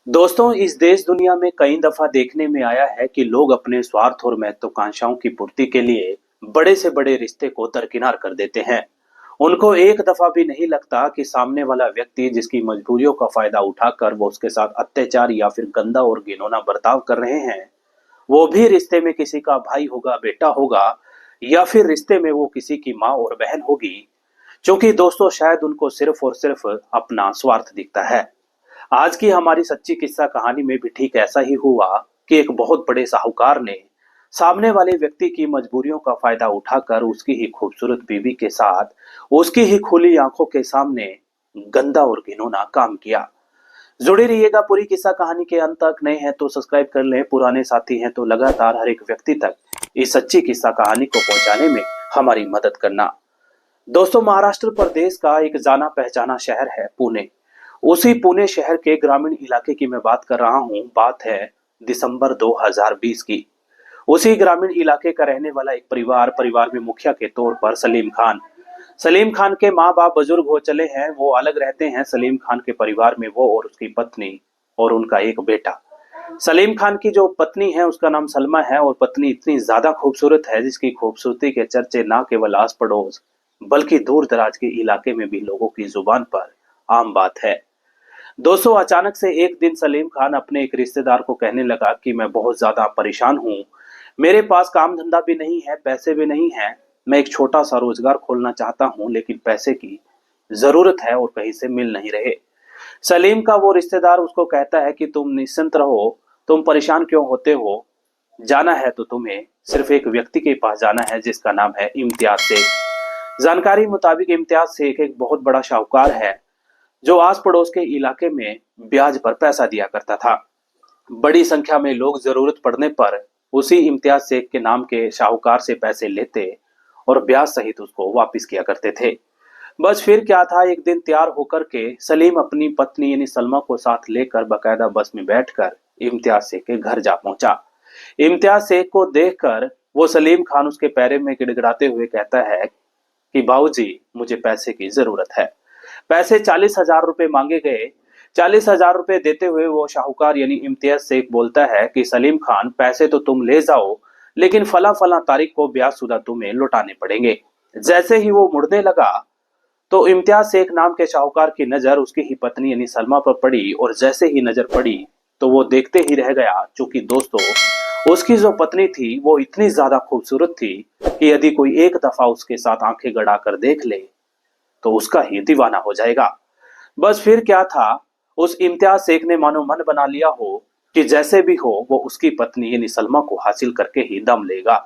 दोस्तों, इस देश दुनिया में कई दफा देखने में आया है कि लोग अपने स्वार्थ और महत्वाकांक्षाओं की पूर्ति के लिए बड़े से बड़े रिश्ते को दरकिनार कर देते हैं। उनको एक दफा भी नहीं लगता कि सामने वाला व्यक्ति जिसकी मजबूरियों का फायदा उठाकर वो उसके साथ अत्याचार या फिर गंदा और घिनौना बर्ताव कर रहे हैं, वो भी रिश्ते में किसी का भाई होगा, बेटा होगा, या फिर रिश्ते में वो किसी की माँ और बहन होगी। क्योंकि दोस्तों, शायद उनको सिर्फ और सिर्फ अपना स्वार्थ दिखता है। आज की हमारी सच्ची किस्सा कहानी में भी ठीक ऐसा ही हुआ कि एक बहुत बड़े साहूकार ने सामने वाले व्यक्ति की मजबूरियों का फायदा उठाकर उसकी ही खूबसूरत बीवी के साथ उसकी ही खुली आंखों के सामने गंदा और घिनौना काम किया। जुड़े रहिएगा पूरी किस्सा कहानी के अंत तक। नए हैं तो सब्सक्राइब कर लें, पुराने साथी हैं तो लगातार हर एक व्यक्ति तक इस सच्ची किस्सा कहानी को पहुंचाने में हमारी मदद करना। दोस्तों, महाराष्ट्र प्रदेश का एक जाना पहचाना शहर है पुणे। उसी पुणे शहर के ग्रामीण इलाके की मैं बात कर रहा हूँ। बात है दिसंबर 2020 की। उसी ग्रामीण इलाके का रहने वाला एक परिवार में मुखिया के तौर पर सलीम खान। सलीम खान के माँ बाप बुजुर्ग हो चले हैं, वो अलग रहते हैं। सलीम खान के परिवार में वो और उसकी पत्नी और उनका एक बेटा। सलीम खान की जो पत्नी है उसका नाम सलमा है, और पत्नी इतनी ज्यादा खूबसूरत है जिसकी खूबसूरती के चर्चे ना केवल आस पड़ोस बल्कि दूर दराज के इलाके में भी लोगों की जुबान पर आम बात है। दोस्तों, अचानक से एक दिन सलीम खान अपने एक रिश्तेदार को कहने लगा कि मैं बहुत ज्यादा परेशान हूँ। मेरे पास काम धंधा भी नहीं है, पैसे भी नहीं है। मैं एक छोटा सा रोजगार खोलना चाहता हूँ, लेकिन पैसे की जरूरत है और कहीं से मिल नहीं रहे। सलीम का वो रिश्तेदार उसको कहता है कि तुम निश्चिंत रहो, तुम परेशान क्यों होते हो। जाना है तो तुम्हें सिर्फ एक व्यक्ति के पास जाना है जिसका नाम है इम्तियाज शेख। जानकारी मुताबिक इम्तियाज शेख एक बहुत बड़ा शाहूकार है जो आस पड़ोस के इलाके में ब्याज पर पैसा दिया करता था। बड़ी संख्या में लोग जरूरत पड़ने पर उसी इम्तियाज शेख के नाम के शाहूकार से पैसे लेते और ब्याज सहित उसको वापस किया करते थे। बस फिर क्या था, एक दिन तैयार होकर के सलीम अपनी पत्नी यानी सलमा को साथ लेकर बकायदा बस में बैठकर इम्तियाज शेख के घर जा पहुंचा। इम्तियाज शेख को देखकर वो सलीम खान उसके पैरे में गिड़गिड़ाते हुए कहता है कि बाबूजी, मुझे पैसे की जरूरत है। पैसे 40,000 रुपए मांगे गए। 40,000 रुपए देते हुए वो शाहूकार यानी इम्तियाज शेख बोलता है कि सलीम खान, पैसे तो तुम ले जाओ, लेकिन फला फला तारीख को ब्याज शुदा तुम्हें लौटाने पड़ेंगे। जैसे ही वो मुड़ने लगा तो इम्तियाज शेख नाम के शाहूकार की नजर उसकी ही पत्नी यानी सलमा पर पड़ी, और जैसे ही नजर पड़ी तो वो देखते ही रह गया। क्योंकि दोस्तों, उसकी जो पत्नी थी वो इतनी ज्यादा खूबसूरत थी कि यदि कोई एक दफा उसके साथ आंखें गड़ा कर देख ले तो उसका ही दीवाना हो जाएगा। बस फिर क्या था, उस इम्तियाज शेख ने मानो मन बना लिया हो कि जैसे भी हो वो उसकी पत्नी यानी सलमा को हासिल करके ही दम लेगा।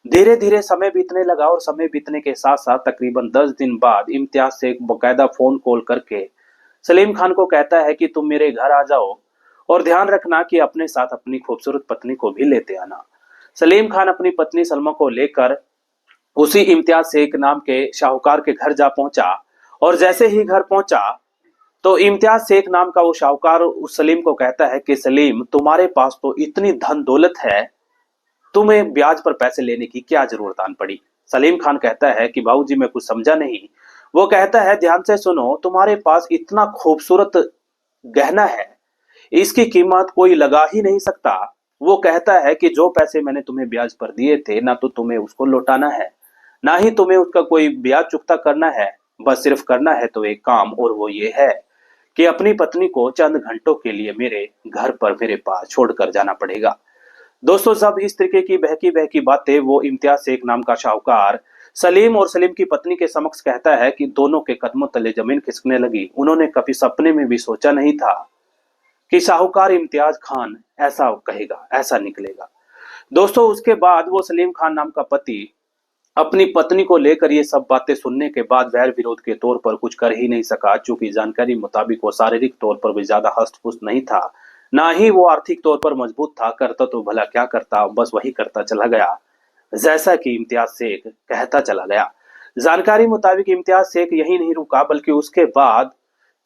धीरे धीरे समय बीतने लगा, और समय बीतने के साथ साथ तकरीबन 10 दिन बाद इम्तियाज शेख बकायदा फोन कॉल करके सलीम खान को कहता है कि तुम मेरे घर आ जाओ और ध्यान रखना कि अपने साथ अपनी खूबसूरत पत्नी को भी लेते आना। सलीम खान अपनी पत्नी सलमा को लेकर उसी इम्तियाज शेख नाम के शाहूकार के घर जा पहुंचा, और जैसे ही घर पहुंचा तो इम्तियाज शेख नाम का वो शाहूकार उस सलीम को कहता है कि सलीम, तुम्हारे पास तो इतनी धन दौलत है, तुम्हें ब्याज पर पैसे लेने की क्या जरूरत आन पड़ी। सलीम खान कहता है कि बाबूजी, मैं कुछ समझा नहीं। वो कहता है, ध्यान से सुनो, तुम्हारे पास इतना खूबसूरत गहना है, इसकी कीमत कोई लगा ही नहीं सकता। वो कहता है कि जो पैसे मैंने तुम्हें ब्याज पर दिए थे, ना तो तुम्हें उसको लौटाना है, ना ही तुम्हें उसका कोई ब्याज चुकता करना है। बस सिर्फ करना है तो एक काम, और वो ये है कि अपनी पत्नी को चंद घंटों के लिए मेरे घर पर मेरे पास छोड़कर जाना पड़ेगा। दोस्तों, जब इस तरीके की बहकी बहकी बातें वो इम्तियाज शेख नाम का शाहूकार सलीम और सलीम की पत्नी के समक्ष कहता है कि दोनों के कदमों तले जमीन खिसकने लगी। उन्होंने कभी सपने में भी सोचा नहीं था कि शाहूकार इम्तियाज खान ऐसा कहेगा, ऐसा निकलेगा। दोस्तों, उसके बाद वो सलीम खान नाम का पति अपनी पत्नी को लेकर ये सब बातें सुनने के बाद वैर विरोध के तौर पर कुछ कर ही नहीं सका। चूंकि जानकारी मुताबिक वो शारीरिक तौर पर भी ज्यादा हष्ट पुष्ट नहीं था, ना ही वो आर्थिक तौर पर मजबूत था। करता तो भला क्या करता, बस वही करता चला गया जैसा कि इम्तियाज शेख कहता चला गया। जानकारी मुताबिक इम्तियाज शेख यही नहीं रुका, बल्कि उसके बाद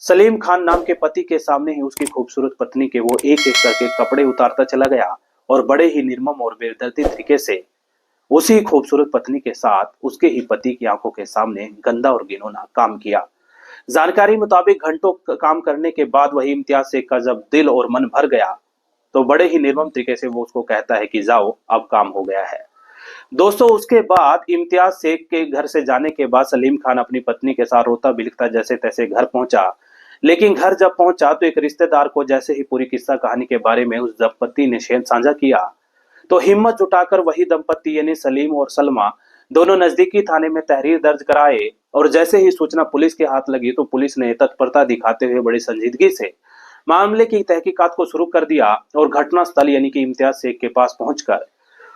सलीम खान नाम के पति के सामने ही उसकी खूबसूरत पत्नी के वो एक एक करके कपड़े उतारता चला गया, और बड़े ही निर्मम और बेदर्दी तरीके से उसी खूबसूरत पत्नी के साथ उसके ही पति की आंखों के सामने गंदा और घिनौना काम किया। जानकारी मुताबिक घंटों काम करने के बाद वही इम्तियाज शेख का जब दिल और मन भर गया तो बड़े ही निर्मम तरीके से वो उसको कहता है कि जाओ, अब काम हो गया है। दोस्तों, उसके बाद इम्तियाज शेख के घर से जाने के बाद सलीम खान अपनी पत्नी के साथ रोता बिलखता जैसे तैसे घर पहुंचा। लेकिन घर जब पहुंचा तो एक रिश्तेदार को जैसे ही पूरी किस्सा कहानी के बारे में उस दंपत्ति ने शेयर साझा किया तो हिम्मत जुटाकर वही दंपत्ति यानी सलीम और सलमा दोनों नजदीकी थाने में तहरीर दर्ज कराए। और जैसे ही सूचना पुलिस के हाथ लगी तो पुलिस ने तत्परता दिखाते हुए बड़ी संजीदगी से मामले की तहकीकात को शुरू कर दिया और घटनास्थल यानी कि इम्तियाज शेख के पास पहुंचकर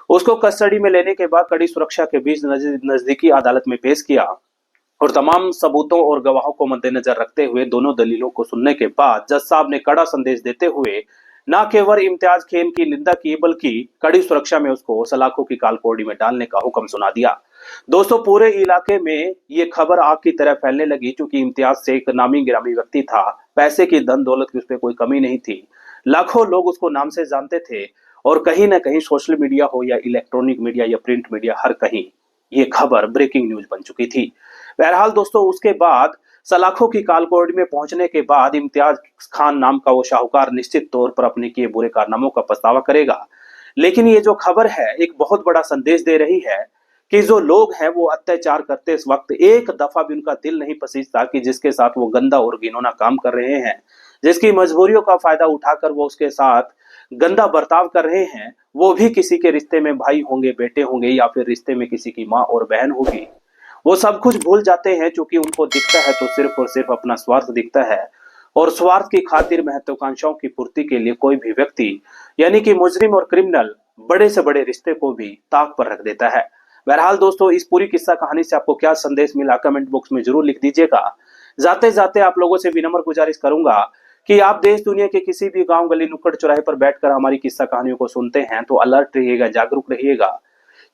उसको कस्टडी में लेने के बाद कड़ी सुरक्षा के बीच नजदीकी अदालत में पेश किया। और तमाम सबूतों और गवाहों को मद्देनजर रखते हुए दोनों दलीलों को सुनने के बाद जज साहब ने कड़ा संदेश देते हुए न केवल इम्तियाज खेम की निंदा की बल्कि कड़ी सुरक्षा में उसको सलाखों की कालकोड़ी में डालने का हुक्म सुना दिया। दोस्तों, पूरे इलाके में ये खबर आग की तरह फैलने लगी क्योंकि इम्तियाज शेख नामी गिरामी व्यक्ति था। पैसे की धन दौलत की उस पर कोई कमी नहीं थी। लाखों लोग उसको नाम से जानते थे और कहीं ना कहीं सोशल मीडिया हो या इलेक्ट्रॉनिक मीडिया या प्रिंट मीडिया, हर कहीं ये खबर ब्रेकिंग न्यूज बन चुकी थी। बहरहाल दोस्तों, उसके बाद सलाखों की कालकोड़ी में पहुंचने के बाद इम्तियाज खान नाम का वो शाहूकार निश्चित तौर पर अपने किए बुरे कारनामों का पछतावा करेगा। लेकिन ये जो खबर है एक बहुत बड़ा संदेश दे रही है कि जो लोग हैं वो अत्याचार करते इस वक्त एक दफा भी उनका दिल नहीं पसीजता कि जिसके साथ वो गंदा और घिनौना काम कर रहे हैं, जिसकी मजबूरियों का फायदा उठाकर वो उसके साथ गंदा बर्ताव कर रहे हैं, वो भी किसी के रिश्ते में भाई होंगे, बेटे होंगे या फिर रिश्ते में किसी की माँ और बहन होगी, वो सब कुछ भूल जाते हैं क्योंकि उनको दिखता है तो सिर्फ और सिर्फ अपना स्वार्थ दिखता है। और स्वार्थ की खातिर महत्वाकांक्षाओं की पूर्ति के लिए कोई भी व्यक्ति यानी कि मुजरिम और क्रिमिनल बड़े से बड़े रिश्ते को भी ताक पर रख देता है। बहरहाल दोस्तों, इस पूरी किस्सा कहानी से आपको क्या संदेश मिला कमेंट बॉक्स में जरूर लिख दीजिएगा। जाते जाते आप लोगों से विनम्र गुजारिश करूंगा कि आप देश दुनिया के किसी भी गांव गली नुक्कड़ चौराहे पर बैठकर हमारी किस्सा कहानियों को सुनते हैं तो अलर्ट रहिएगा, जागरूक रहिएगा,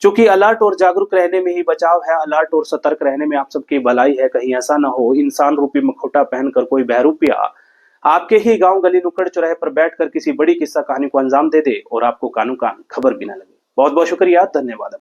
क्योंकि अलर्ट और जागरूक रहने में ही बचाव है। अलर्ट और सतर्क रहने में आप सबकी भलाई है। कहीं ऐसा ना हो इंसान रूपी मुखौटा पहनकर कोई बहरूपिया आपके ही गांव गली नुक्कड़ चौराहे पर बैठकर किसी बड़ी किस्सा कहानी को अंजाम दे दे और आपको कानों कान खबर भी ना लगे। बहुत बहुत शुक्रिया, धन्यवाद।